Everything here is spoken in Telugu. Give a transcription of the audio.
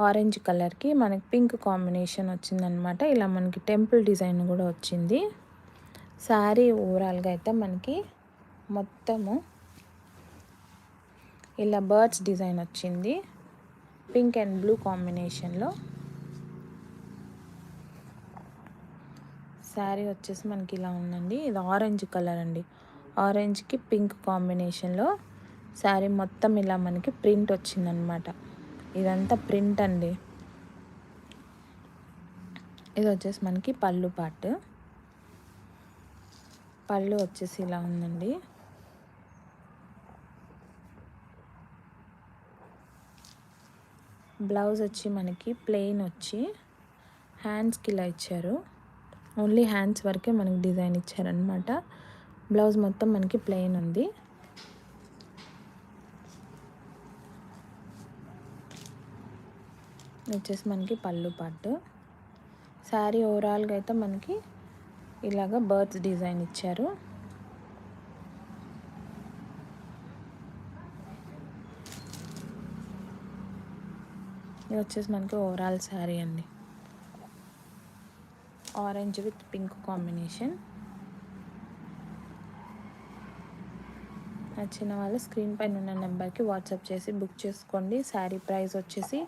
ఆరెంజ్ కలర్కి మనకి పింక్ కాంబినేషన్ వచ్చిందనమాట. ఇలా మనకి టెంపుల్ డిజైన్ కూడా వచ్చింది. శారీ ఓవరాల్గా అయితే మనకి మొత్తము ఇలా బర్డ్స్ డిజైన్ వచ్చింది పింక్ అండ్ బ్లూ కాంబినేషన్లో. శారీ వచ్చేసి మనకి ఇలా ఉందండి. ఇది ఆరెంజ్ కలర్ అండి. ఆరెంజ్కి పింక్ కాంబినేషన్లో శారీ మొత్తం ఇలా మనకి ప్రింట్ వచ్చిందనమాట. ఇదంతా ప్రింట్ అండి. ఇది వచ్చేసి మనకి పళ్ళు పార్ట్. పళ్ళు వచ్చేసి ఇలా ఉందండి. బ్లౌజ్ వచ్చి మనకి ప్లెయిన్ వచ్చి హ్యాండ్స్కి ఇలా ఇచ్చారు. ఓన్లీ హ్యాండ్స్ వరకే మనకి డిజైన్ ఇచ్చారనమాట. బ్లౌజ్ మొత్తం మనకి ప్లెయిన్ ఉంది. వచ్చేసి మనకి పళ్ళు పార్ట్. శారీ ఓవరాల్గా అయితే మనకి ఇలాగ బర్డ్స్ డిజైన్ ఇచ్చారు. ఇది వచ్చేసి మనకి ఓవరాల్ శారీ అండి. Orange with pink combination. నచ్చిన వాళ్ళు స్క్రీన్ పైన ఉన్న నెంబర్కి వాట్సాప్ చేసి బుక్ చేసుకోండి. శారీ ప్రైస్ వచ్చేసి